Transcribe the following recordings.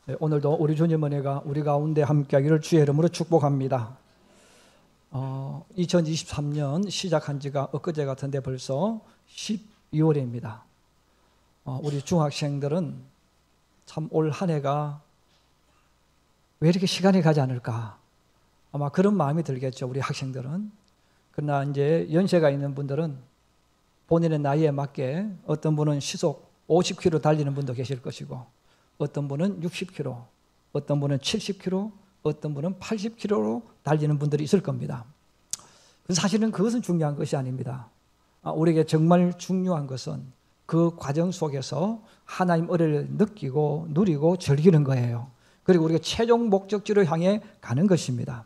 네, 오늘도 우리 주님 은혜가 우리 가운데 함께하기를 주의 이름으로 축복합니다. 2023년 시작한 지가 엊그제 같은데 벌써 12월입니다. 우리 중학생들은 참 올 한 해가 왜 이렇게 시간이 가지 않을까? 아마 그런 마음이 들겠죠, 우리 학생들은. 그러나 이제 연세가 있는 분들은 본인의 나이에 맞게 어떤 분은 시속 50km 달리는 분도 계실 것이고, 어떤 분은 60km, 어떤 분은 70km, 어떤 분은 80km로 달리는 분들이 있을 겁니다. 사실은 그것은 중요한 것이 아닙니다. 우리에게 정말 중요한 것은 그 과정 속에서 하나님 은혜를 느끼고 누리고 즐기는 거예요. 그리고 우리가 최종 목적지로 향해 가는 것입니다.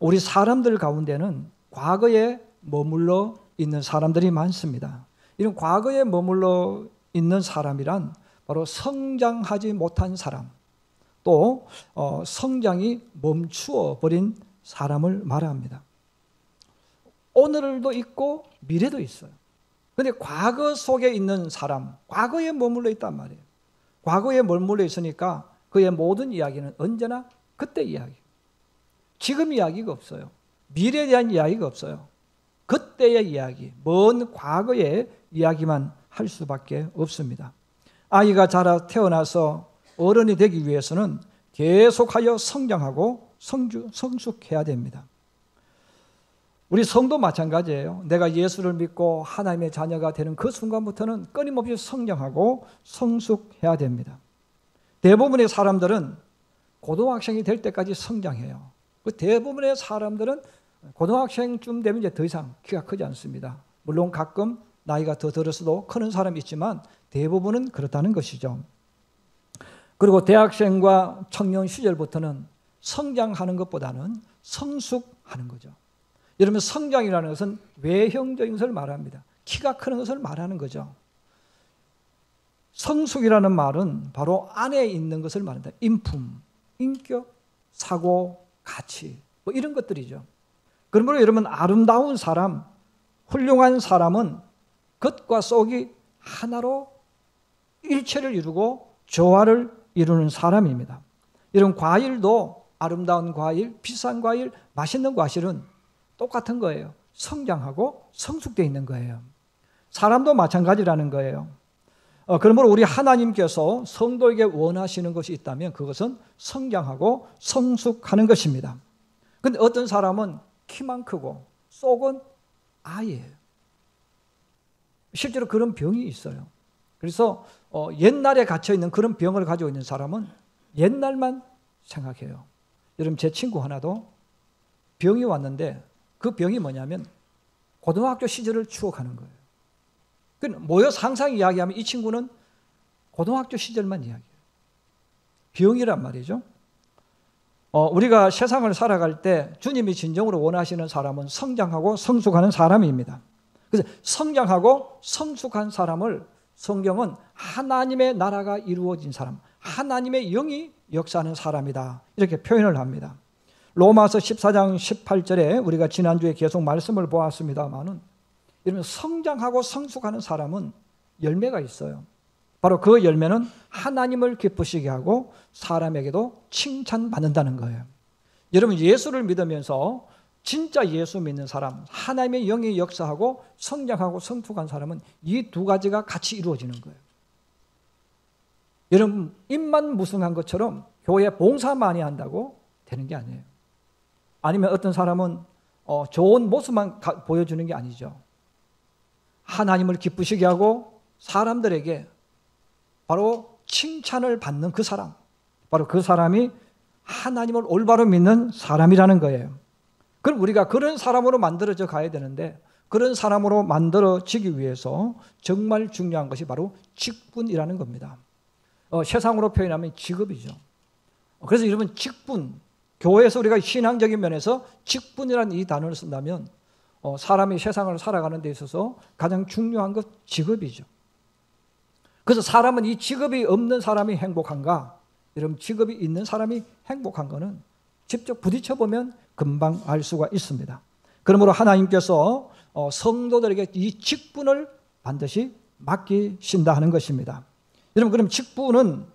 우리 사람들 가운데는 과거에 머물러 있는 사람들이 많습니다. 이런 과거에 머물러 있는 사람이란 바로 성장하지 못한 사람, 또 성장이 멈추어 버린 사람을 말합니다. 오늘도 있고 미래도 있어요. 그런데 과거 속에 있는 사람, 과거에 머물러 있단 말이에요. 과거에 머물러 있으니까 그의 모든 이야기는 언제나 그때 이야기, 지금 이야기가 없어요. 미래에 대한 이야기가 없어요. 그때의 이야기, 먼 과거의 이야기만 할 수밖에 없습니다. 아이가 자라 태어나서 어른이 되기 위해서는 계속하여 성장하고 성숙해야 됩니다. 우리 성도 마찬가지예요. 내가 예수를 믿고 하나님의 자녀가 되는 그 순간부터는 끊임없이 성장하고 성숙해야 됩니다. 대부분의 사람들은 고등학생이 될 때까지 성장해요. 그 대부분의 사람들은 고등학생쯤 되면 이제 더 이상 키가 크지 않습니다. 물론 가끔 나이가 더 들어서도 크는 사람이 있지만 대부분은 그렇다는 것이죠. 그리고 대학생과 청년 시절부터는 성장하는 것보다는 성숙하는 거죠. 여러분, 성장이라는 것은 외형적인 것을 말합니다. 키가 크는 것을 말하는 거죠. 성숙이라는 말은 바로 안에 있는 것을 말한다. 인품, 인격, 사고, 가치, 뭐 이런 것들이죠. 그러므로 여러분, 아름다운 사람, 훌륭한 사람은 겉과 속이 하나로 일체를 이루고 조화를 이루는 사람입니다. 이런 과일도 아름다운 과일, 비싼 과일, 맛있는 과실은 똑같은 거예요. 성장하고 성숙되어 있는 거예요. 사람도 마찬가지라는 거예요. 그러므로 우리 하나님께서 성도에게 원하시는 것이 있다면 그것은 성장하고 성숙하는 것입니다. 그런데 어떤 사람은 키만 크고 속은 아이예요. 실제로 그런 병이 있어요. 그래서 옛날에 갇혀있는 그런 병을 가지고 있는 사람은 옛날만 생각해요. 여러분, 제 친구 하나도 병이 왔는데 그 병이 뭐냐면 고등학교 시절을 추억하는 거예요. 모여서 항상 이야기하면 이 친구는 고등학교 시절만 이야기해요. 병이란 말이죠. 우리가 세상을 살아갈 때 주님이 진정으로 원하시는 사람은 성장하고 성숙하는 사람입니다. 그래서 성장하고 성숙한 사람을 성경은 하나님의 나라가 이루어진 사람, 하나님의 영이 역사하는 사람이다, 이렇게 표현을 합니다. 로마서 14장 18절에 우리가 지난주에 계속 말씀을 보았습니다만은, 이러면 성장하고 성숙하는 사람은 열매가 있어요. 바로 그 열매는 하나님을 기쁘시게 하고 사람에게도 칭찬받는다는 거예요. 여러분, 예수를 믿으면서 진짜 예수 믿는 사람, 하나님의 영이 역사하고 성장하고 성숙한 사람은 이 두 가지가 같이 이루어지는 거예요. 여러분, 입만 무성한 것처럼 교회 봉사 많이 한다고 되는 게 아니에요. 아니면 어떤 사람은 좋은 모습만 보여주는 게 아니죠. 하나님을 기쁘시게 하고 사람들에게 바로 칭찬을 받는 그 사람, 바로 그 사람이 하나님을 올바로 믿는 사람이라는 거예요. 그럼 우리가 그런 사람으로 만들어져 가야 되는데, 그런 사람으로 만들어지기 위해서 정말 중요한 것이 바로 직분이라는 겁니다. 세상으로 표현하면 직업이죠. 그래서 여러분, 직분, 교회에서 우리가 신앙적인 면에서 직분이라는 이 단어를 쓴다면 사람이 세상을 살아가는 데 있어서 가장 중요한 것 직업이죠. 그래서 사람은 이 직업이 없는 사람이 행복한가? 여러분, 직업이 있는 사람이 행복한 거는 직접 부딪혀보면 금방 알 수가 있습니다. 그러므로 하나님께서 성도들에게 이 직분을 반드시 맡기신다 하는 것입니다. 여러분, 그럼 직분은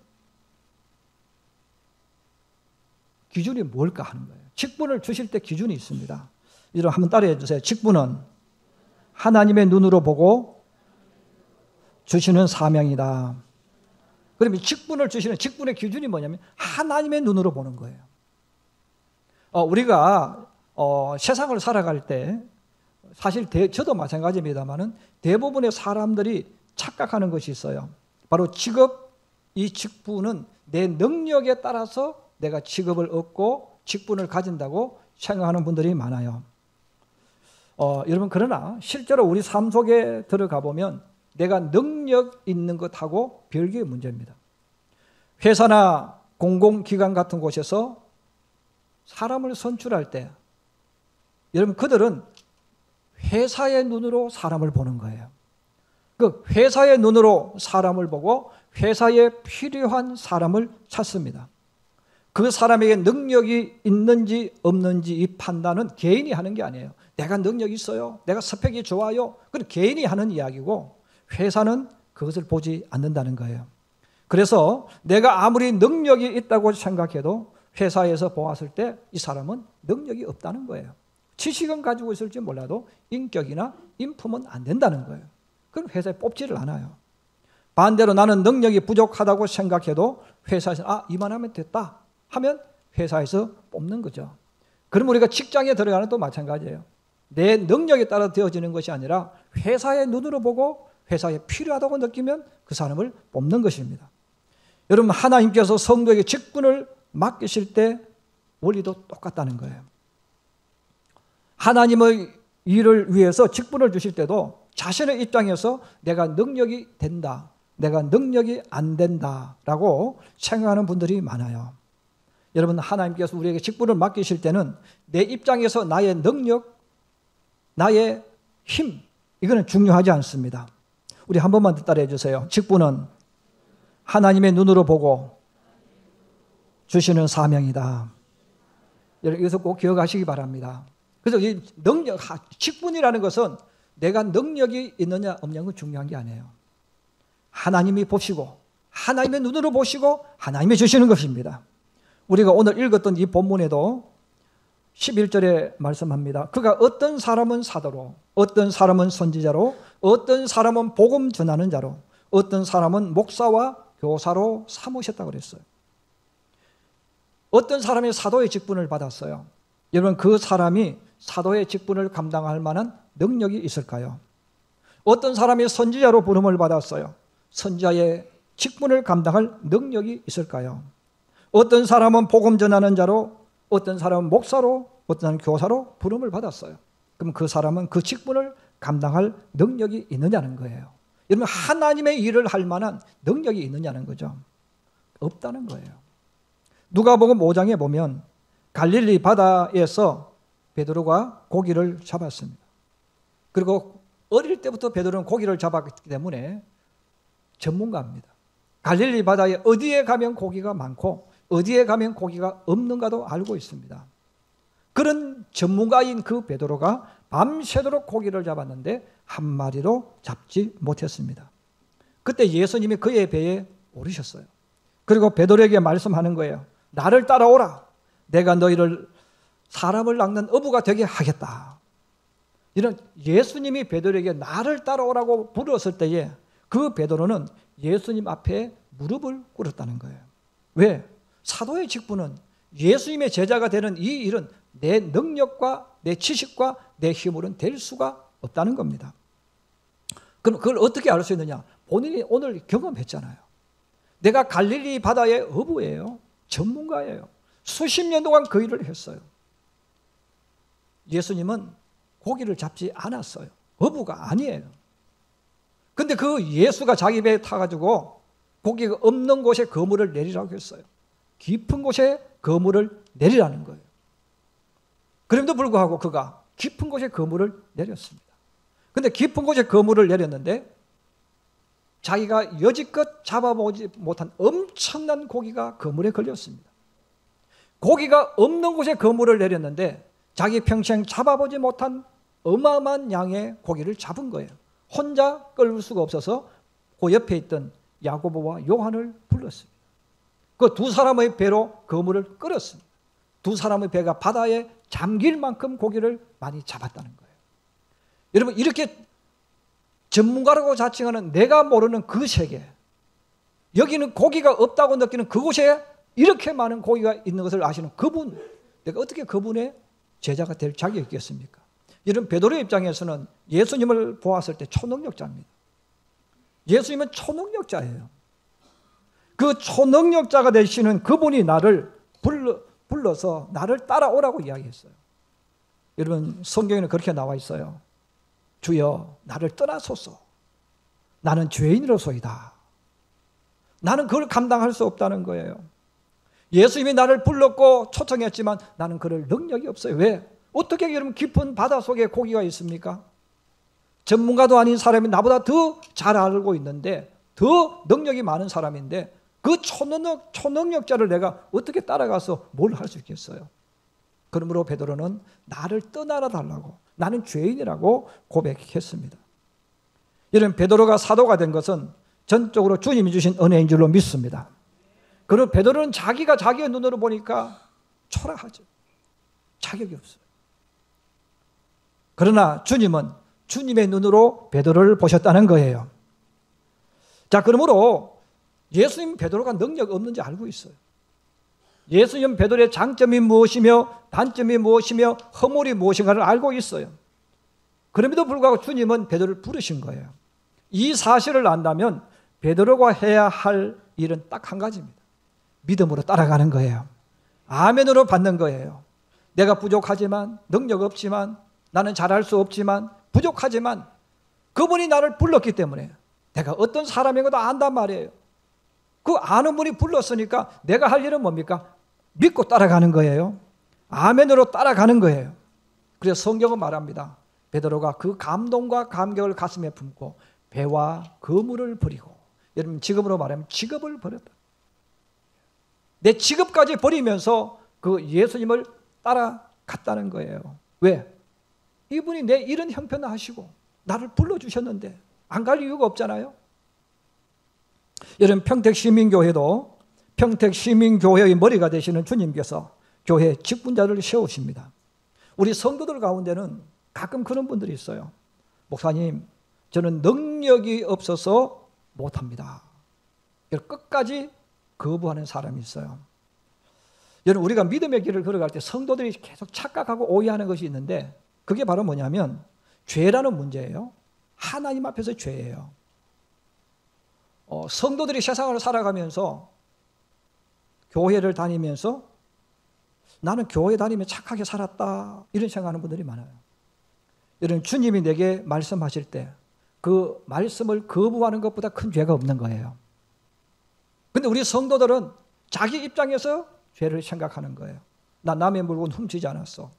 기준이 뭘까 하는 거예요. 직분을 주실 때 기준이 있습니다. 이런 한번 따라해 주세요. 직분은 하나님의 눈으로 보고 주시는 사명이다. 그러면 직분을 주시는 직분의 기준이 뭐냐면 하나님의 눈으로 보는 거예요. 우리가 세상을 살아갈 때 사실 저도 마찬가지입니다만은 대부분의 사람들이 착각하는 것이 있어요. 바로 직업, 이 직분은 내 능력에 따라서 내가 직업을 얻고 직분을 가진다고 생각하는 분들이 많아요. 여러분 그러나 실제로 우리 삶 속에 들어가 보면 내가 능력 있는 것하고 별개의 문제입니다. 회사나 공공기관 같은 곳에서 사람을 선출할 때 여러분 그들은 회사의 눈으로 사람을 보는 거예요. 그 회사의 눈으로 사람을 보고 회사에 필요한 사람을 찾습니다. 그 사람에게 능력이 있는지 없는지 이 판단은 개인이 하는 게 아니에요. 내가 능력이 있어요. 내가 스펙이 좋아요. 그건 개인이 하는 이야기고 회사는 그것을 보지 않는다는 거예요. 그래서 내가 아무리 능력이 있다고 생각해도 회사에서 보았을 때 이 사람은 능력이 없다는 거예요. 지식은 가지고 있을지 몰라도 인격이나 인품은 안 된다는 거예요. 그럼 회사에 뽑지를 않아요. 반대로 나는 능력이 부족하다고 생각해도 회사에서 이만하면 됐다 하면 회사에서 뽑는 거죠. 그럼 우리가 직장에 들어가는 또 마찬가지예요. 내 능력에 따라 되어지는 것이 아니라 회사의 눈으로 보고 회사에 필요하다고 느끼면 그 사람을 뽑는 것입니다. 여러분 하나님께서 성도에게 직분을 맡기실 때 원리도 똑같다는 거예요. 하나님의 일을 위해서 직분을 주실 때도 자신의 입장에서 내가 능력이 된다, 내가 능력이 안 된다라고 생각하는 분들이 많아요. 여러분 하나님께서 우리에게 직분을 맡기실 때는 내 입장에서 나의 능력, 나의 힘 이거는 중요하지 않습니다. 우리 한 번만 더 따라해 주세요. 직분은 하나님의 눈으로 보고 주시는 사명이다. 여러분 이것을 꼭 기억하시기 바랍니다. 그래서 이 능력, 직분이라는 것은 내가 능력이 있느냐 없느냐가 중요한 게 아니에요. 하나님이 보시고 하나님의 눈으로 보시고 하나님이 주시는 것입니다. 우리가 오늘 읽었던 이 본문에도 11절에 말씀합니다. 그가 어떤 사람은 사도로, 어떤 사람은 선지자로, 어떤 사람은 복음 전하는 자로, 어떤 사람은 목사와 교사로 삼으셨다고 그랬어요. 어떤 사람이 사도의 직분을 받았어요. 여러분 그 사람이 사도의 직분을 감당할 만한 능력이 있을까요? 어떤 사람이 선지자로 부름을 받았어요. 선지자의 직분을 감당할 능력이 있을까요? 어떤 사람은 복음 전하는 자로, 어떤 사람은 목사로, 어떤 사람은 교사로 부름을 받았어요. 그럼 그 사람은 그 직분을 감당할 능력이 있느냐는 거예요. 여러분 하나님의 일을 할 만한 능력이 있느냐는 거죠. 없다는 거예요. 누가복음 5장에 보면 갈릴리 바다에서 베드로가 고기를 잡았습니다. 그리고 어릴 때부터 베드로는 고기를 잡았기 때문에 전문가입니다. 갈릴리 바다에 어디에 가면 고기가 많고 어디에 가면 고기가 없는가도 알고 있습니다. 그런 전문가인 그 베드로가 밤새도록 고기를 잡았는데 한 마리도 잡지 못했습니다. 그때 예수님이 그의 배에 오르셨어요. 그리고 베드로에게 말씀하는 거예요. 나를 따라오라. 내가 너희를 사람을 낚는 어부가 되게 하겠다. 이런 예수님이 베드로에게 나를 따라오라고 부르었을 때에 그 베드로는 예수님 앞에 무릎을 꿇었다는 거예요. 왜? 사도의 직분은 예수님의 제자가 되는 이 일은 내 능력과 내 지식과 내 힘으로는 될 수가 없다는 겁니다. 그럼 그걸 어떻게 알 수 있느냐? 본인이 오늘 경험했잖아요. 내가 갈릴리 바다의 어부예요. 전문가예요. 수십 년 동안 그 일을 했어요. 예수님은 고기를 잡지 않았어요. 어부가 아니에요. 근데 그 예수가 자기 배에 타가지고 고기가 없는 곳에 그물을 내리라고 했어요. 깊은 곳에 그물을 내리라는 거예요. 그럼에도 불구하고 그가 깊은 곳에 그물을 내렸습니다. 근데 깊은 곳에 그물을 내렸는데 자기가 여지껏 잡아보지 못한 엄청난 고기가 그물에 걸렸습니다. 고기가 없는 곳에 그물을 내렸는데 자기 평생 잡아보지 못한 어마어마한 양의 고기를 잡은 거예요. 혼자 끌 수가 없어서 그 옆에 있던 야고보와 요한을 불렀습니다. 그 두 사람의 배로 그물을 끌었습니다. 두 사람의 배가 바다에 잠길 만큼 고기를 많이 잡았다는 거예요. 여러분, 이렇게 전문가라고 자칭하는 내가 모르는 그 세계, 여기는 고기가 없다고 느끼는 그곳에 이렇게 많은 고기가 있는 것을 아시는 그분, 내가 어떻게 그분의 제자가 될 자격이 있겠습니까? 이런 베드로의 입장에서는 예수님을 보았을 때 초능력자입니다. 예수님은 초능력자예요. 그 초능력자가 되시는 그분이 나를 불러서 나를 따라오라고 이야기했어요. 여러분, 성경에는 그렇게 나와 있어요. 주여, 나를 떠나소서. 나는 죄인으로소이다. 나는 그걸 감당할 수 없다는 거예요. 예수님이 나를 불렀고 초청했지만 나는 그럴 능력이 없어요. 왜? 어떻게 여러분 깊은 바다 속에 고기가 있습니까? 전문가도 아닌 사람이 나보다 더 잘 알고 있는데, 더 능력이 많은 사람인데 그 초능력자를 내가 어떻게 따라가서 뭘 할 수 있겠어요? 그러므로 베드로는 나를 떠나라 달라고, 나는 죄인이라고 고백했습니다. 이런 베드로가 사도가 된 것은 전적으로 주님이 주신 은혜인 줄로 믿습니다. 그리고 베드로는 자기가 자기의 눈으로 보니까 초라하죠. 자격이 없어요. 그러나 주님은 주님의 눈으로 베드로를 보셨다는 거예요. 자, 그러므로 예수님 베드로가 능력 없는지 알고 있어요. 예수님 베드로의 장점이 무엇이며 단점이 무엇이며 허물이 무엇인가를 알고 있어요. 그럼에도 불구하고 주님은 베드로를 부르신 거예요. 이 사실을 안다면 베드로가 해야 할 일은 딱 한 가지입니다. 믿음으로 따라가는 거예요. 아멘으로 받는 거예요. 내가 부족하지만, 능력 없지만, 나는 잘할 수 없지만, 부족하지만 그분이 나를 불렀기 때문에 내가 어떤 사람인 것도 안단 말이에요. 그 아는 분이 불렀으니까 내가 할 일은 뭡니까? 믿고 따라가는 거예요. 아멘으로 따라가는 거예요. 그래서 성경은 말합니다. 베드로가 그 감동과 감격을 가슴에 품고 배와 그물을 버리고, 여러분 지금으로 말하면 직업을 버렸다. 내 직업까지 버리면서 그 예수님을 따라갔다는 거예요. 왜? 이분이 내 이런 형편을 하시고 나를 불러주셨는데 안 갈 이유가 없잖아요. 여러분, 평택시민교회도 평택시민교회의 머리가 되시는 주님께서 교회 직분자를 세우십니다. 우리 성도들 가운데는 가끔 그런 분들이 있어요. 목사님, 저는 능력이 없어서 못합니다. 끝까지 거부하는 사람이 있어요. 여러분, 우리가 믿음의 길을 걸어갈 때 성도들이 계속 착각하고 오해하는 것이 있는데, 그게 바로 뭐냐면 죄라는 문제예요. 하나님 앞에서 죄예요. 성도들이 세상을 살아가면서 교회를 다니면서 나는 교회 다니며 착하게 살았다, 이런 생각하는 분들이 많아요. 여러분, 주님이 내게 말씀하실 때 그 말씀을 거부하는 것보다 큰 죄가 없는 거예요. 근데 우리 성도들은 자기 입장에서 죄를 생각하는 거예요. 나 남의 물건 훔치지 않았어.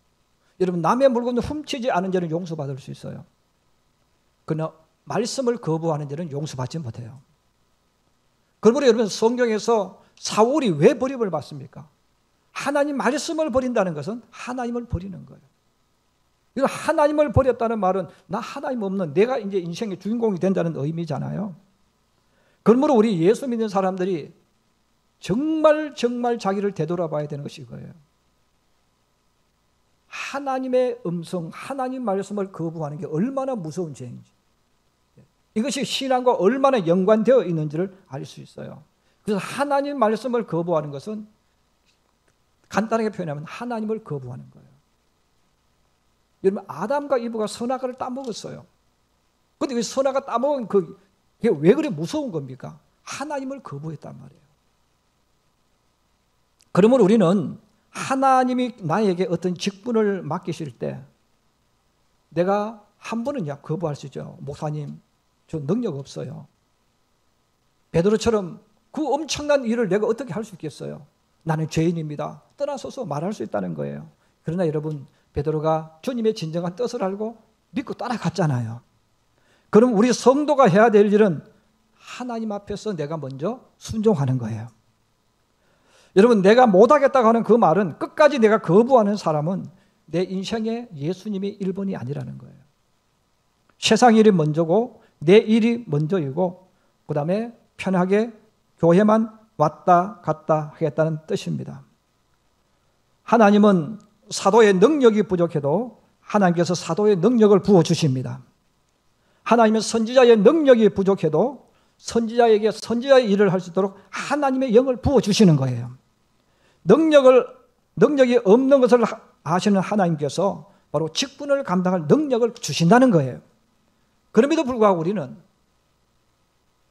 여러분, 남의 물건을 훔치지 않은 죄는 용서받을 수 있어요. 그러나 말씀을 거부하는 죄는 용서받지 못해요. 그러므로 여러분, 성경에서 사울이 왜 버림을 받습니까? 하나님 말씀을 버린다는 것은 하나님을 버리는 거예요. 하나님을 버렸다는 말은 나 하나님 없는 내가 이제 인생의 주인공이 된다는 의미잖아요. 그러므로 우리 예수 믿는 사람들이 정말 자기를 되돌아봐야 되는 것이 이거예요. 하나님의 음성, 하나님 말씀을 거부하는 게 얼마나 무서운 죄인지, 이것이 신앙과 얼마나 연관되어 있는지를 알 수 있어요. 그래서 하나님 말씀을 거부하는 것은 간단하게 표현하면 하나님을 거부하는 거예요. 여러분, 아담과 이브가 선악과를 따먹었어요. 그런데 그 선악과 따먹은 그게 왜 그래 무서운 겁니까? 하나님을 거부했단 말이에요. 그러므로 우리는 하나님이 나에게 어떤 직분을 맡기실 때 내가 한 번은 거부할 수 있죠. 목사님, 저 능력 없어요. 베드로처럼 그 엄청난 일을 내가 어떻게 할 수 있겠어요? 나는 죄인입니다. 떠나서서 말할 수 있다는 거예요. 그러나 여러분, 베드로가 주님의 진정한 뜻을 알고 믿고 따라갔잖아요. 그럼 우리 성도가 해야 될 일은 하나님 앞에서 내가 먼저 순종하는 거예요. 여러분, 내가 못하겠다고 하는 그 말은, 끝까지 내가 거부하는 사람은 내 인생에 예수님이 1번이 아니라는 거예요. 세상 일이 먼저고 내 일이 먼저이고 그 다음에 편하게 교회만 왔다 갔다 하겠다는 뜻입니다. 하나님은 사도의 능력이 부족해도 하나님께서 사도의 능력을 부어주십니다. 하나님은 선지자의 능력이 부족해도 선지자에게 선지자의 일을 할 수 있도록 하나님의 영을 부어주시는 거예요. 능력이 없는 것을 아시는 하나님께서 바로 직분을 감당할 능력을 주신다는 거예요. 그럼에도 불구하고 우리는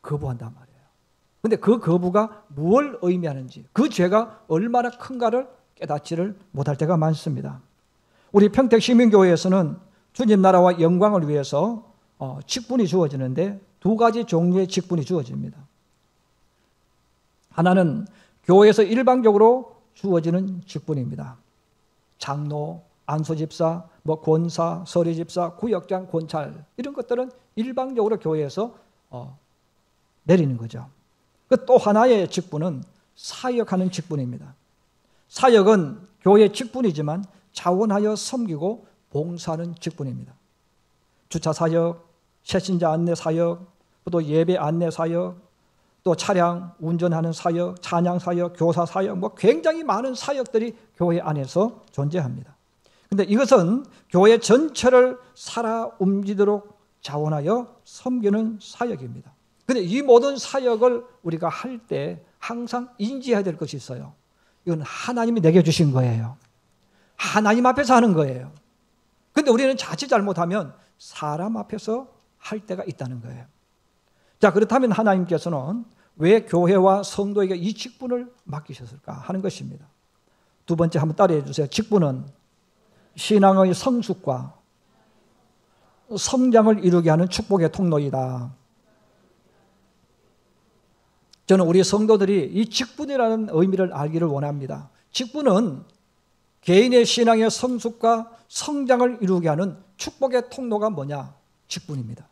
거부한단 말이에요. 그런데 그 거부가 무엇을 의미하는지, 그 죄가 얼마나 큰가를 깨닫지를 못할 때가 많습니다. 우리 평택시민교회에서는 주님 나라와 영광을 위해서 직분이 주어지는데 두 가지 종류의 직분이 주어집니다. 하나는 교회에서 일방적으로 주어지는 직분입니다. 장로, 안수집사, 권사, 서리집사, 구역장, 권찰 이런 것들은 일방적으로 교회에서 내리는 거죠. 또 하나의 직분은 사역하는 직분입니다. 사역은 교회의 직분이지만 자원하여 섬기고 봉사하는 직분입니다. 주차 사역, 새신자 안내 사역, 또 예배 안내 사역, 또 차량 운전하는 사역, 찬양 사역, 교사 사역, 굉장히 많은 사역들이 교회 안에서 존재합니다. 그런데 이것은 교회 전체를 살아 움직이도록 자원하여 섬기는 사역입니다. 그런데 이 모든 사역을 우리가 할 때 항상 인지해야 될 것이 있어요. 이건 하나님이 내게 주신 거예요. 하나님 앞에서 하는 거예요. 그런데 우리는 자칫 잘못하면 사람 앞에서 할 때가 있다는 거예요. 자, 그렇다면 하나님께서는 왜 교회와 성도에게 이 직분을 맡기셨을까 하는 것입니다. 두 번째 한번 따라해 주세요. 직분은 신앙의 성숙과 성장을 이루게 하는 축복의 통로이다. 저는 우리 성도들이 이 직분이라는 의미를 알기를 원합니다. 직분은 개인의 신앙의 성숙과 성장을 이루게 하는 축복의 통로가 뭐냐? 직분입니다.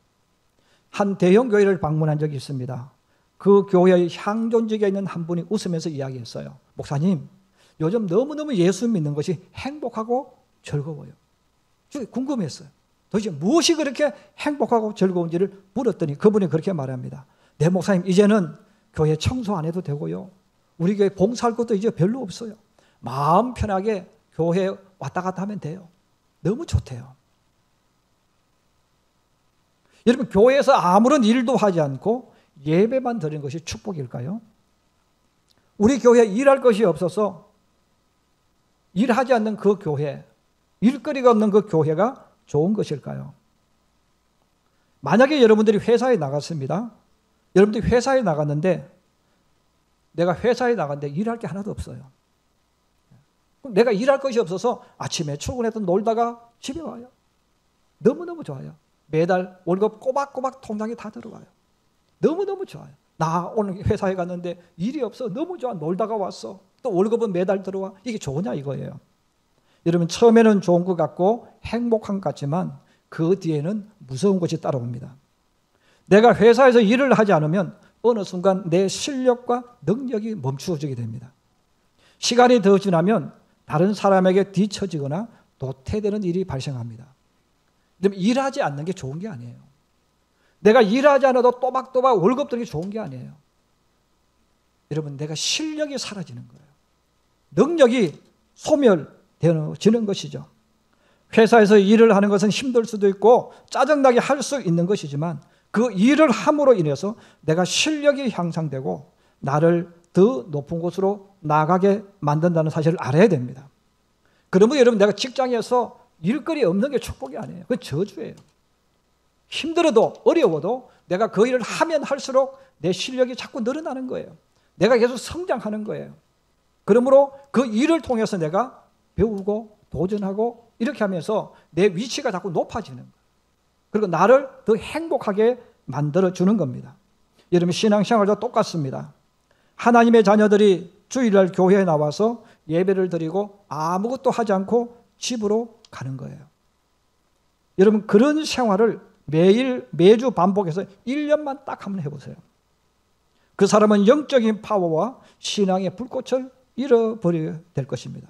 한 대형 교회를 방문한 적이 있습니다. 그 교회의 향존직에 있는 한 분이 웃으면서 이야기했어요. 목사님, 요즘 너무너무 예수 믿는 것이 행복하고 즐거워요. 저 궁금했어요. 도대체 무엇이 그렇게 행복하고 즐거운지를 물었더니 그분이 그렇게 말합니다. 네, 목사님, 이제는 교회 청소 안 해도 되고요. 우리 교회 봉사할 것도 이제 별로 없어요. 마음 편하게 교회 왔다 갔다 하면 돼요. 너무 좋대요. 여러분, 교회에서 아무런 일도 하지 않고 예배만 드리는 것이 축복일까요? 우리 교회에 일할 것이 없어서 일하지 않는 그 교회, 일거리가 없는 그 교회가 좋은 것일까요? 만약에 여러분들이 회사에 나갔습니다. 여러분들이 회사에 나갔는데 내가 회사에 나갔는데 일할 게 하나도 없어요. 내가 일할 것이 없어서 아침에 출근해서 놀다가 집에 와요. 너무너무 좋아요. 매달 월급 꼬박꼬박 통장에 다 들어와요. 너무너무 좋아요. 나 오늘 회사에 갔는데 일이 없어. 너무 좋아. 놀다가 왔어. 또 월급은 매달 들어와. 이게 좋으냐 이거예요. 여러분, 처음에는 좋은 것 같고 행복한 것 같지만 그 뒤에는 무서운 것이 따라옵니다. 내가 회사에서 일을 하지 않으면 어느 순간 내 실력과 능력이 멈추어지게 됩니다. 시간이 더 지나면 다른 사람에게 뒤처지거나 도태되는 일이 발생합니다. 그럼 일하지 않는 게 좋은 게 아니에요. 내가 일하지 않아도 또박또박 월급 들기 좋은 게 아니에요. 여러분, 내가 실력이 사라지는 거예요. 능력이 소멸되는 것이죠. 회사에서 일을 하는 것은 힘들 수도 있고 짜증나게 할 수 있는 것이지만 그 일을 함으로 인해서 내가 실력이 향상되고 나를 더 높은 곳으로 나가게 만든다는 사실을 알아야 됩니다. 그러면 여러분, 내가 직장에서 일거리 없는 게 축복이 아니에요. 그건 저주예요. 힘들어도 어려워도 내가 그 일을 하면 할수록 내 실력이 자꾸 늘어나는 거예요. 내가 계속 성장하는 거예요. 그러므로 그 일을 통해서 내가 배우고 도전하고 이렇게 하면서 내 위치가 자꾸 높아지는 거예요. 그리고 나를 더 행복하게 만들어주는 겁니다. 여러분, 신앙생활도 똑같습니다. 하나님의 자녀들이 주일날 교회에 나와서 예배를 드리고 아무것도 하지 않고 집으로 가는 거예요. 여러분, 그런 생활을 매주 반복해서 1년만 딱 한번 해보세요. 그 사람은 영적인 파워와 신앙의 불꽃을 잃어버리게 될 것입니다.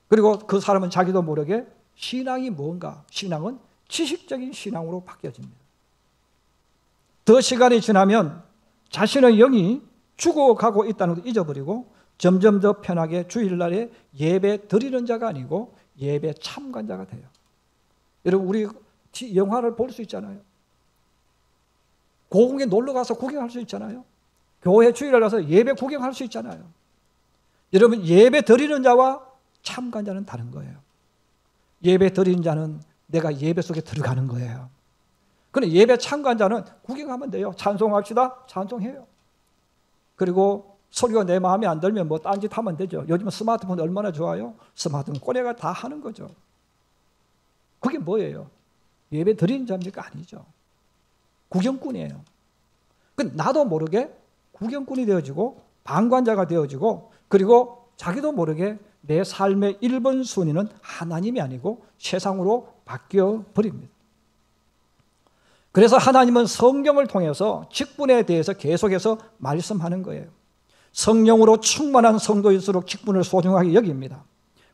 그리고 그 사람은 자기도 모르게 신앙이 뭔가, 신앙은 지식적인 신앙으로 바뀌어집니다. 더 시간이 지나면 자신의 영이 죽어가고 있다는 것도 잊어버리고 점점 더 편하게 주일날에 예배 드리는 자가 아니고 예배 참관자가 돼요. 여러분, 우리 영화를 볼 수 있잖아요. 고궁에 놀러 가서 구경할 수 있잖아요. 교회 주일날 가서 예배 구경할 수 있잖아요. 여러분, 예배 드리는 자와 참관자는 다른 거예요. 예배 드리는 자는 내가 예배 속에 들어가는 거예요. 그런데 예배 참관자는 구경하면 돼요. 찬송합시다. 찬송해요. 그리고 설교가 내 마음에 안 들면 뭐 딴짓 하면 되죠. 요즘은 스마트폰 얼마나 좋아요. 스마트폰 꼬내가 다 하는 거죠. 그게 뭐예요? 예배 드리는 자입니까? 아니죠. 구경꾼이에요. 나도 모르게 구경꾼이 되어지고 방관자가 되어지고, 그리고 자기도 모르게 내 삶의 1번 순위는 하나님이 아니고 세상으로 바뀌어 버립니다. 그래서 하나님은 성경을 통해서 직분에 대해서 계속해서 말씀하는 거예요. 성령으로 충만한 성도일수록 직분을 소중하게 여깁니다.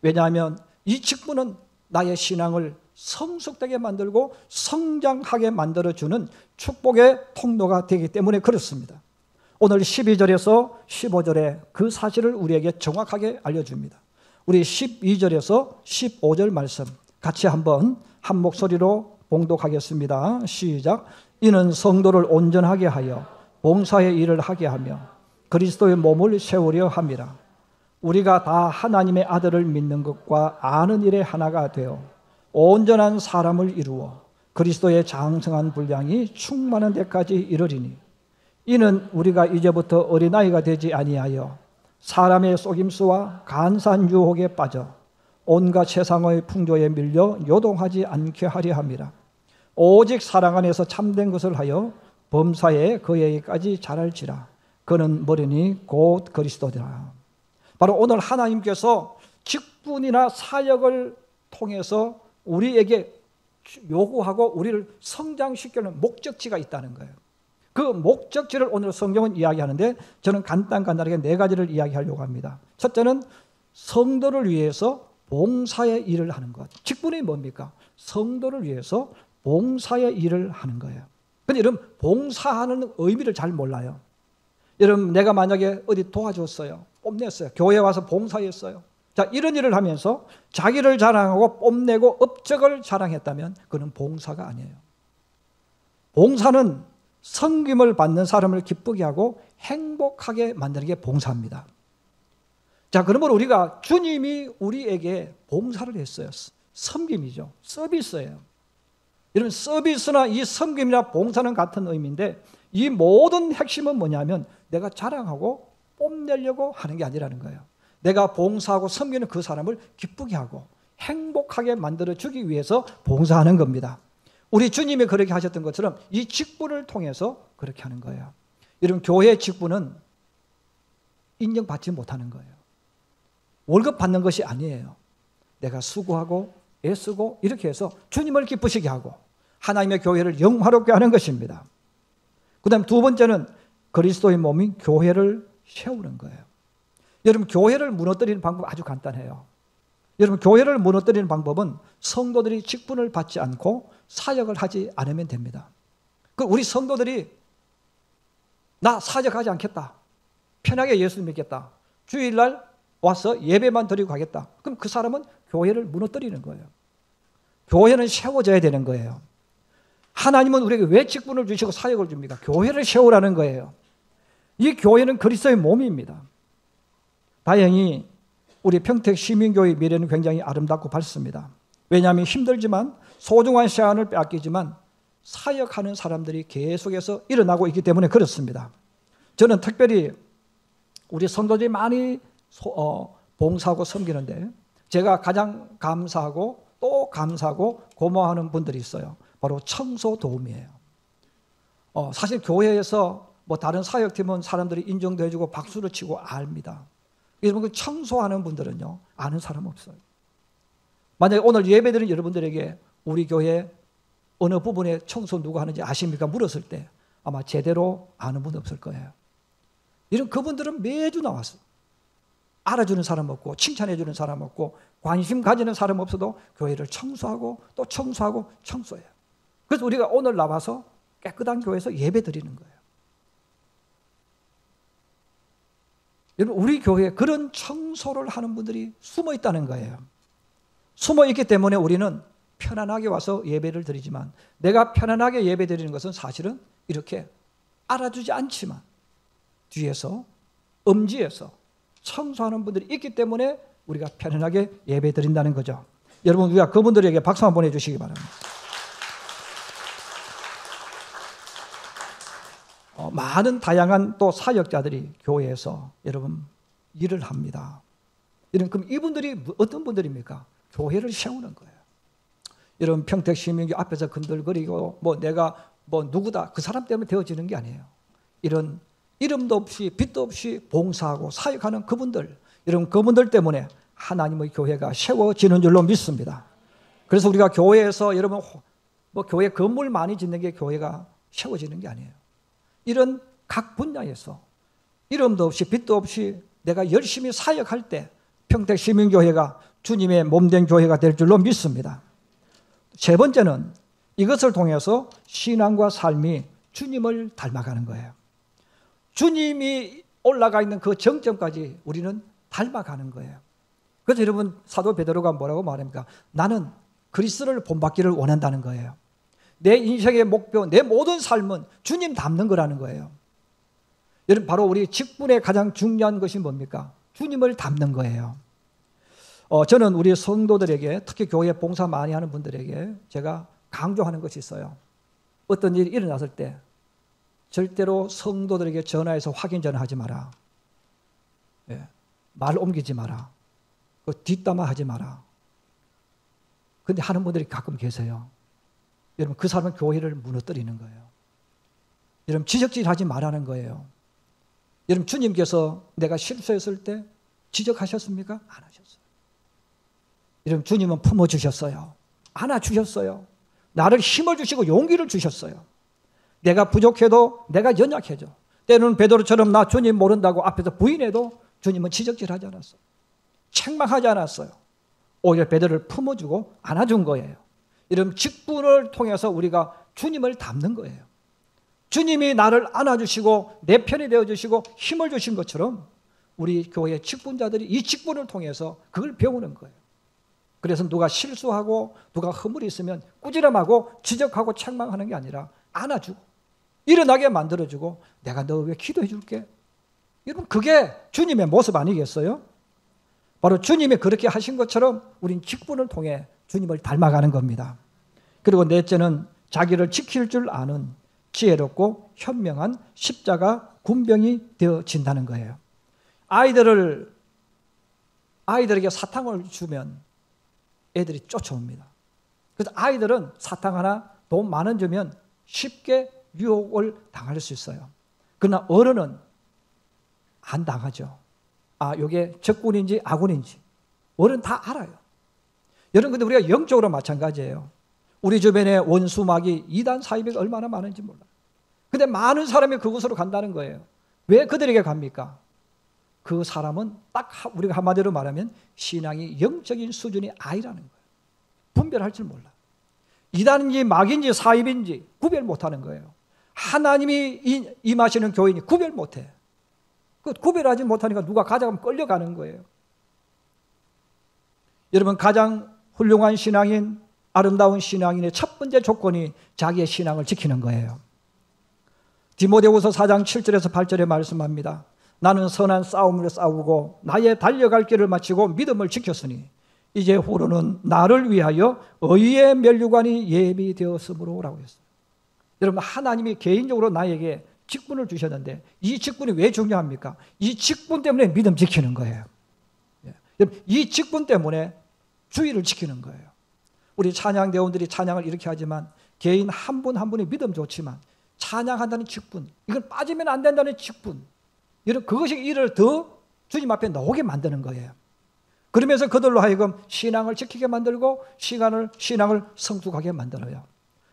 왜냐하면 이 직분은 나의 신앙을 성숙되게 만들고 성장하게 만들어주는 축복의 통로가 되기 때문에 그렇습니다. 오늘 12절에서 15절에 그 사실을 우리에게 정확하게 알려줍니다. 우리 12절에서 15절 말씀 같이 한번 한 목소리로 봉독하겠습니다. 시작. 이는 성도를 온전하게 하여 봉사의 일을 하게 하며 그리스도의 몸을 세우려 함이라. 우리가 다 하나님의 아들을 믿는 것과 아는 일에 하나가 되어 온전한 사람을 이루어 그리스도의 장성한 분량이 충만한 데까지 이르리니, 이는 우리가 이제부터 어린아이가 되지 아니하여 사람의 속임수와 간사한 유혹에 빠져 온갖 세상의 풍조에 밀려 요동하지 않게 하려 함이라. 오직 사랑 안에서 참된 것을 하여 범사에 그에게까지 자랄지라. 그는 머리니 곧 그리스도니라. 바로 오늘 하나님께서 직분이나 사역을 통해서 우리에게 요구하고 우리를 성장시키는 목적지가 있다는 거예요. 그 목적지를 오늘 성경은 이야기하는데 저는 간단하게 4가지를 이야기하려고 합니다. 첫째는 성도를 위해서 봉사의 일을 하는 것. 직분이 뭡니까? 성도를 위해서 봉사의 일을 하는 거예요. 근데 여러분, 봉사하는 의미를 잘 몰라요. 여러분, 내가 만약에 어디 도와줬어요. 뽐냈어요. 교회 와서 봉사했어요. 자, 이런 일을 하면서 자기를 자랑하고 뽐내고 업적을 자랑했다면 그는 봉사가 아니에요. 봉사는 섬김을 받는 사람을 기쁘게 하고 행복하게 만드는 게 봉사입니다. 자, 그러면 우리가 주님이 우리에게 봉사를 했어요. 섬김이죠. 서비스예요. 이런 서비스나 이 섬김이나 봉사는 같은 의미인데 이 모든 핵심은 뭐냐면 내가 자랑하고 뽐내려고 하는 게 아니라는 거예요. 내가 봉사하고 섬기는 그 사람을 기쁘게 하고 행복하게 만들어주기 위해서 봉사하는 겁니다. 우리 주님이 그렇게 하셨던 것처럼 이 직분을 통해서 그렇게 하는 거예요. 여러분, 교회 직분은 인정받지 못하는 거예요. 월급 받는 것이 아니에요. 내가 수고하고 애쓰고 이렇게 해서 주님을 기쁘시게 하고 하나님의 교회를 영화롭게 하는 것입니다. 그 다음 2번째는 그리스도의 몸인 교회를 세우는 거예요. 여러분, 교회를 무너뜨리는 방법 아주 간단해요. 여러분, 교회를 무너뜨리는 방법은 성도들이 직분을 받지 않고 사역을 하지 않으면 됩니다. 우리 성도들이 나 사역하지 않겠다. 편하게 예수 믿겠다. 주일날 와서 예배만 드리고 가겠다. 그럼 그 사람은 교회를 무너뜨리는 거예요. 교회는 세워져야 되는 거예요. 하나님은 우리에게 왜 직분을 주시고 사역을 줍니까? 교회를 세우라는 거예요. 이 교회는 그리스도의 몸입니다. 다행히 우리 평택 시민교회 미래는 굉장히 아름답고 밝습니다. 왜냐하면 힘들지만 소중한 시간을 빼앗기지만 사역하는 사람들이 계속해서 일어나고 있기 때문에 그렇습니다. 저는 특별히 우리 성도들이 많이 봉사하고 섬기는데 제가 가장 감사하고 또 감사하고 고마워하는 분들이 있어요. 바로 청소 도우미예요. 사실 교회에서 뭐 다른 사역팀은 사람들이 인정도 해주고 박수를 치고 압니다. 여러분, 그 청소하는 분들은요, 아는 사람 없어요. 만약에 오늘 예배드린 여러분들에게 우리 교회 어느 부분에 청소 누가 하는지 아십니까? 물었을 때 아마 제대로 아는 분 없을 거예요. 이런 그분들은 매주 나와서 알아주는 사람 없고 칭찬해주는 사람 없고 관심 가지는 사람 없어도 교회를 청소하고 또 청소하고 청소해요. 그래서 우리가 오늘 나와서 깨끗한 교회에서 예배 드리는 거예요. 여러분, 우리 교회에 그런 청소를 하는 분들이 숨어 있다는 거예요. 숨어 있기 때문에 우리는 편안하게 와서 예배를 드리지만, 내가 편안하게 예배 드리는 것은 사실은 이렇게 알아주지 않지만 뒤에서 엄지에서 청소하는 분들이 있기 때문에 우리가 편안하게 예배 드린다는 거죠. 여러분, 우리가 그분들에게 박수 한번 보내주시기 바랍니다. 많은 다양한 또 사역자들이 교회에서 여러분 일을 합니다. 그럼 이분들이 어떤 분들입니까? 교회를 세우는 거예요. 여러분, 평택시민교 앞에서 근들거리고 내가 누구다 그 사람 때문에 되어지는 게 아니에요. 이런 이름도 없이 빛도 없이 봉사하고 사역하는 그분들, 여러분, 그분들 때문에 하나님의 교회가 세워지는 줄로 믿습니다. 그래서 우리가 교회에서 여러분 교회 건물 많이 짓는 게 교회가 세워지는 게 아니에요. 이런 각 분야에서 이름도 없이 빛도 없이 내가 열심히 사역할 때 평택시민교회가 주님의 몸된 교회가 될 줄로 믿습니다. 세 번째는 이것을 통해서 신앙과 삶이 주님을 닮아가는 거예요. 주님이 올라가 있는 그 정점까지 우리는 닮아가는 거예요. 그래서 여러분, 사도 베드로가 뭐라고 말합니까? 나는 그리스도를 본받기를 원한다는 거예요. 내 인생의 목표, 내 모든 삶은 주님 닮는 거라는 거예요. 여러분, 바로 우리 직분의 가장 중요한 것이 뭡니까? 주님을 닮는 거예요. 저는 우리 성도들에게, 특히 교회 봉사 많이 하는 분들에게 제가 강조하는 것이 있어요. 어떤 일이 일어났을 때 절대로 성도들에게 전화해서 확인 전화하지 마라. 말 옮기지 마라. 뒷담화하지 마라. 그런데 하는 분들이 가끔 계세요. 여러분, 그 사람은 교회를 무너뜨리는 거예요. 여러분, 지적질하지 말라는 거예요. 여러분, 주님께서 내가 실수했을 때 지적하셨습니까? 안 하셨어요. 여러분, 주님은 품어주셨어요. 안아주셨어요. 나를 힘을 주시고 용기를 주셨어요. 내가 부족해도 내가 연약해져. 때로는 베드로처럼 나 주님 모른다고 앞에서 부인해도 주님은 지적질하지 않았어요. 책망하지 않았어요. 오히려 베드로를 품어주고 안아준 거예요. 이런 직분을 통해서 우리가 주님을 닮는 거예요. 주님이 나를 안아주시고 내 편이 되어주시고 힘을 주신 것처럼 우리 교회 직분자들이 이 직분을 통해서 그걸 배우는 거예요. 그래서 누가 실수하고 누가 허물이 있으면 꾸지람하고 지적하고 책망하는 게 아니라 안아주고 일어나게 만들어주고 내가 너 위해 기도해 줄게. 여러분, 그게 주님의 모습 아니겠어요? 바로 주님이 그렇게 하신 것처럼 우린 직분을 통해 주님을 닮아가는 겁니다. 그리고 넷째는 자기를 지킬 줄 아는 지혜롭고 현명한 십자가 군병이 되어진다는 거예요. 아이들에게 사탕을 주면 애들이 쫓아옵니다. 그래서 아이들은 사탕 하나 돈 10,000원 주면 쉽게 유혹을 당할 수 있어요. 그러나 어른은 안 당하죠. 이게 적군인지 아군인지 어른 다 알아요. 여러분, 근데 우리가 영적으로 마찬가지예요. 우리 주변에 원수, 마귀, 이단, 사이비가 얼마나 많은지 몰라요. 근데 많은 사람이 그곳으로 간다는 거예요. 왜 그들에게 갑니까? 그 사람은 딱 우리가 한마디로 말하면 신앙이 영적인 수준이 아니라는 거예요. 분별할 줄 몰라. 이단인지 마귀인지 사입인지 구별 못하는 거예요. 하나님이 임하시는 교인이 구별 못해. 그 구별하지 못하니까 누가 가져가면 끌려가는 거예요. 여러분, 가장 훌륭한 신앙인, 아름다운 신앙인의 첫 번째 조건이 자기의 신앙을 지키는 거예요. 디모데후서 4장 7절에서 8절에 말씀합니다. 나는 선한 싸움을 싸우고 나의 달려갈 길을 마치고 믿음을 지켰으니 이제 후로는 나를 위하여 의의 면류관이 예비되었으므로 라고 했어요. 여러분, 하나님이 개인적으로 나에게 직분을 주셨는데 이 직분이 왜 중요합니까? 이 직분 때문에 믿음 지키는 거예요. 이 직분 때문에 주의를 지키는 거예요. 우리 찬양대원들이 찬양을 이렇게 하지만 개인 한 분 한 분이 믿음 좋지만 찬양한다는 직분, 이건 빠지면 안 된다는 직분, 그것이 이를 더 주님 앞에 나오게 만드는 거예요. 그러면서 그들로 하여금 신앙을 지키게 만들고 신앙을 성숙하게 만들어요.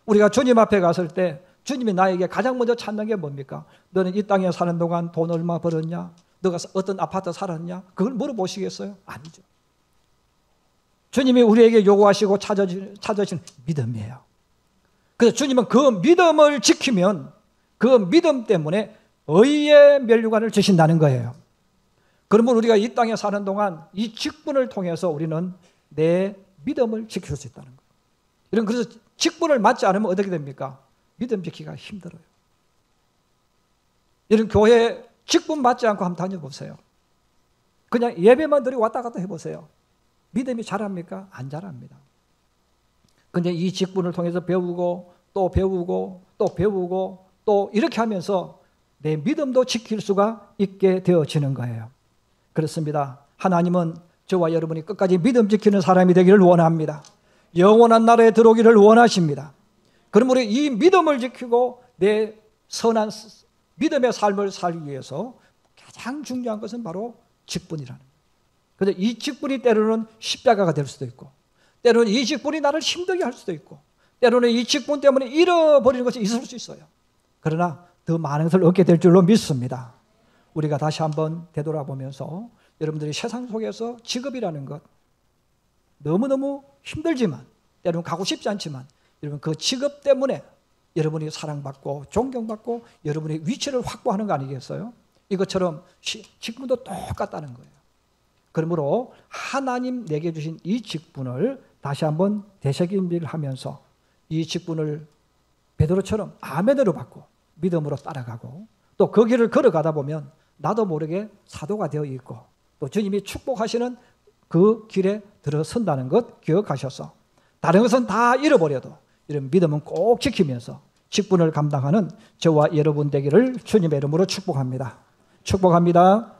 우리가 주님 앞에 갔을 때 주님이 나에게 가장 먼저 찾는 게 뭡니까? 너는 이 땅에 사는 동안 돈 얼마 벌었냐? 너가 어떤 아파트 살았냐? 그걸 물어보시겠어요? 아니죠. 주님이 우리에게 요구하시고 찾으시는 믿음이에요. 그래서 주님은 그 믿음을 지키면 그 믿음 때문에 의의 면류관을 주신다는 거예요. 그러면 우리가 이 땅에 사는 동안 이 직분을 통해서 우리는 내 믿음을 지킬 수 있다는 거예요. 그래서 직분을 맞지 않으면 어떻게 됩니까? 믿음 지키기가 힘들어요. 이런 교회 직분 맞지 않고 한번 다녀보세요. 그냥 예배만 드리고 왔다 갔다 해보세요. 믿음이 자랍니까? 안 자랍니다. 근데 이 직분을 통해서 배우고 또 배우고 또 배우고 또 이렇게 하면서 내 믿음도 지킬 수가 있게 되어지는 거예요. 그렇습니다. 하나님은 저와 여러분이 끝까지 믿음 지키는 사람이 되기를 원합니다. 영원한 나라에 들어오기를 원하십니다. 그러므로 이 믿음을 지키고 내 선한 믿음의 삶을 살기 위해서 가장 중요한 것은 바로 직분이라는 거예요. 그래서 이 직분이 때로는 십자가가 될 수도 있고, 때로는 이 직분이 나를 힘들게 할 수도 있고, 때로는 이 직분 때문에 잃어버리는 것이 있을 수 있어요. 그러나 더 많은 것을 얻게 될 줄로 믿습니다. 우리가 다시 한번 되돌아보면서 여러분들이 세상 속에서 직업이라는 것 너무너무 힘들지만, 때로는 가고 싶지 않지만, 여러분 그 직업 때문에 여러분이 사랑받고 존경받고 여러분의 위치를 확보하는 거 아니겠어요? 이것처럼 직분도 똑같다는 거예요. 그러므로 하나님 내게 주신 이 직분을 다시 한번 되새김질 하면서 이 직분을 베드로처럼 아멘으로 받고 믿음으로 따라가고 또 그 길을 걸어가다 보면 나도 모르게 사도가 되어 있고 또 주님이 축복하시는 그 길에 들어선다는 것 기억하셔서 다른 것은 다 잃어버려도 이런 믿음은 꼭 지키면서 직분을 감당하는 저와 여러분 되기를 주님의 이름으로 축복합니다. 축복합니다.